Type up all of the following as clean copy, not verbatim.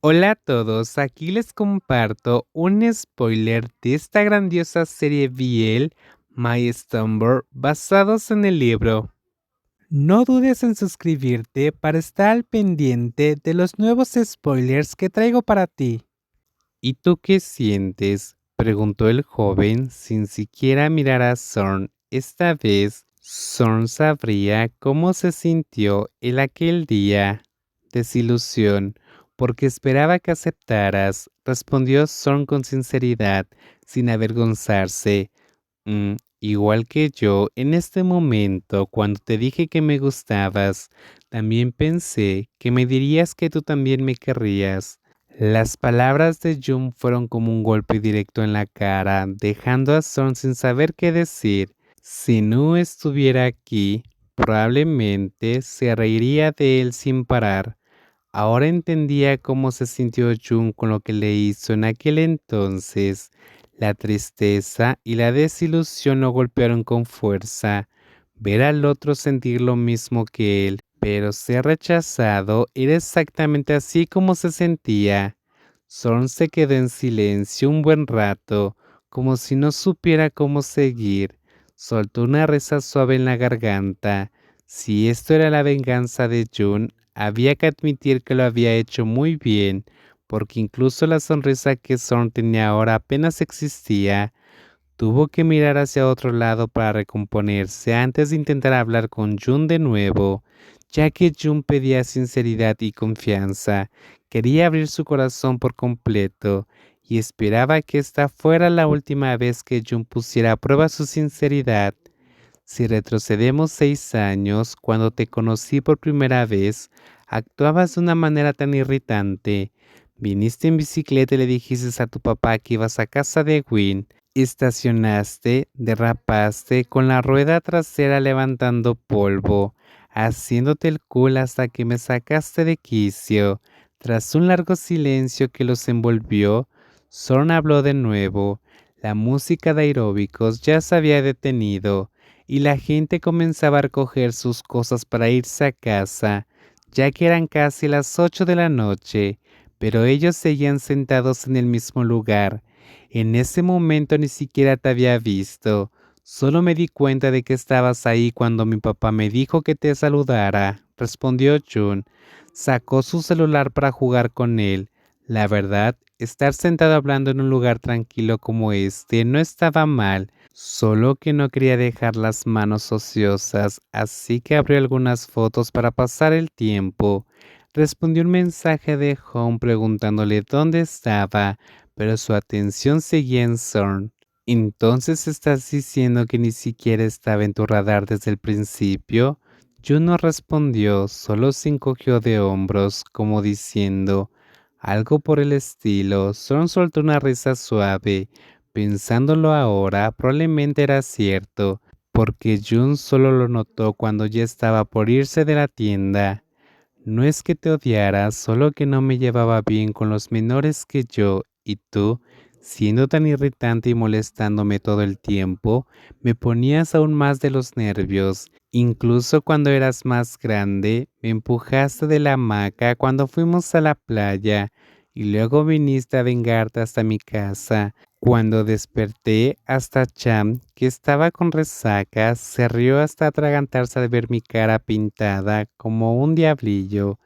Hola a todos, aquí les comparto un spoiler de esta grandiosa serie BL, My Slumber, basados en el libro. No dudes en suscribirte para estar al pendiente de los nuevos spoilers que traigo para ti. ¿Y tú qué sientes?, preguntó el joven sin siquiera mirar a Zorn. Esta vez, Zorn sabría cómo se sintió él aquel día. Desilusión, porque esperaba que aceptaras, respondió Zorn con sinceridad, sin avergonzarse. Igual que yo, en este momento, cuando te dije que me gustabas, también pensé que me dirías que tú también me querrías. Las palabras de Jung fueron como un golpe directo en la cara, dejando a Son sin saber qué decir. Si Nu estuviera aquí, probablemente se reiría de él sin parar. Ahora entendía cómo se sintió Jung con lo que le hizo en aquel entonces. La tristeza y la desilusión lo golpearon con fuerza. Ver al otro sentir lo mismo que él, pero ser rechazado, era exactamente así como se sentía. Zorn se quedó en silencio un buen rato, como si no supiera cómo seguir. Soltó una risa suave en la garganta. Si esto era la venganza de Jun, había que admitir que lo había hecho muy bien, porque incluso la sonrisa que Zorn tenía ahora apenas existía. Tuvo que mirar hacia otro lado para recomponerse antes de intentar hablar con Jun de nuevo, ya que Jun pedía sinceridad y confianza. Quería abrir su corazón por completo y esperaba que esta fuera la última vez que Jun pusiera a prueba su sinceridad. Si retrocedemos 6 años, cuando te conocí por primera vez, actuabas de una manera tan irritante. Viniste en bicicleta y le dijiste a tu papá que ibas a casa de Gwen. Estacionaste, derrapaste con la rueda trasera levantando polvo, haciéndote el cool hasta que me sacaste de quicio. Tras un largo silencio que los envolvió, Zorn habló de nuevo. La música de aeróbicos ya se había detenido y la gente comenzaba a recoger sus cosas para irse a casa, ya que eran casi las 8 de la noche, pero ellos seguían sentados en el mismo lugar. En ese momento ni siquiera te había visto, solo me di cuenta de que estabas ahí cuando mi papá me dijo que te saludara, respondió Jun. Sacó su celular para jugar con él. La verdad, estar sentado hablando en un lugar tranquilo como este no estaba mal, solo que no quería dejar las manos ociosas, así que abrió algunas fotos para pasar el tiempo. Respondió un mensaje de Home preguntándole dónde estaba, pero su atención seguía en Zorn. ¿Entonces estás diciendo que ni siquiera estaba en tu radar desde el principio? Jun no respondió, solo se encogió de hombros, como diciendo algo por el estilo. Zorn soltó una risa suave. Pensándolo ahora, probablemente era cierto, porque Jun solo lo notó cuando ya estaba por irse de la tienda. No es que te odiara, solo que no me llevaba bien con los menores que yo, y tú, siendo tan irritante y molestándome todo el tiempo, me ponías aún más de los nervios. Incluso cuando eras más grande, me empujaste de la hamaca cuando fuimos a la playa, y luego viniste a vengarte hasta mi casa. Cuando desperté, hasta Cham, que estaba con resaca, se rió hasta atragantarse al ver mi cara pintada como un diablillo.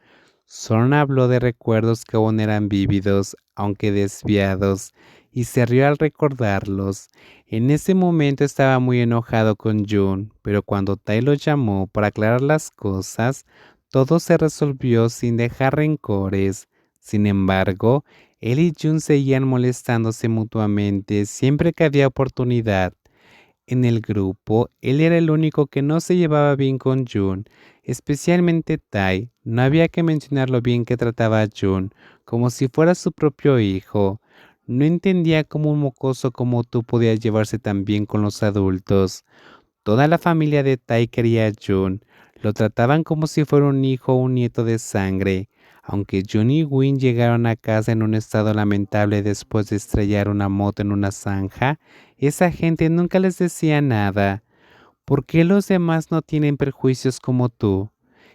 Zorn habló de recuerdos que aún eran vívidos, aunque desviados, y se rió al recordarlos. En ese momento estaba muy enojado con Jun, pero cuando Tai lo llamó para aclarar las cosas, todo se resolvió sin dejar rencores. Sin embargo, él y Jun seguían molestándose mutuamente siempre que había oportunidad. En el grupo, él era el único que no se llevaba bien con Jun, especialmente Tai. No había que mencionar lo bien que trataba a Jun, como si fuera su propio hijo. No entendía cómo un mocoso como tú podía llevarse tan bien con los adultos. Toda la familia de Tai quería a Jun. Lo trataban como si fuera un hijo o un nieto de sangre. Aunque Jun y Win llegaron a casa en un estado lamentable después de estrellar una moto en una zanja, esa gente nunca les decía nada. ¿Por qué los demás no tienen prejuicios como tú?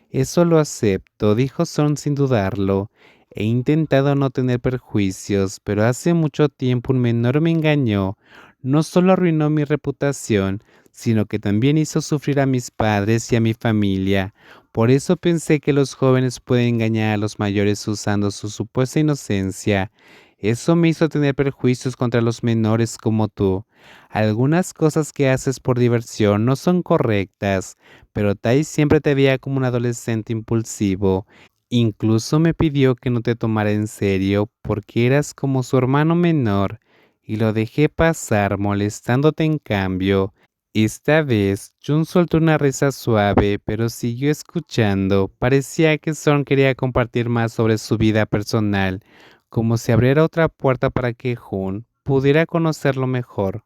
Eso lo acepto, dijo Son sin dudarlo. He intentado no tener perjuicios, pero hace mucho tiempo un menor me engañó. No solo arruinó mi reputación, sino que también hizo sufrir a mis padres y a mi familia. Por eso pensé que los jóvenes pueden engañar a los mayores usando su supuesta inocencia. Eso me hizo tener perjuicios contra los menores como tú. Algunas cosas que haces por diversión no son correctas, pero Tai siempre te veía como un adolescente impulsivo. Incluso me pidió que no te tomara en serio porque eras como su hermano menor y lo dejé pasar molestándote en cambio. Esta vez, Jun soltó una risa suave, pero siguió escuchando. Parecía que Son quería compartir más sobre su vida personal, como si abriera otra puerta para que Jun pudiera conocerlo mejor.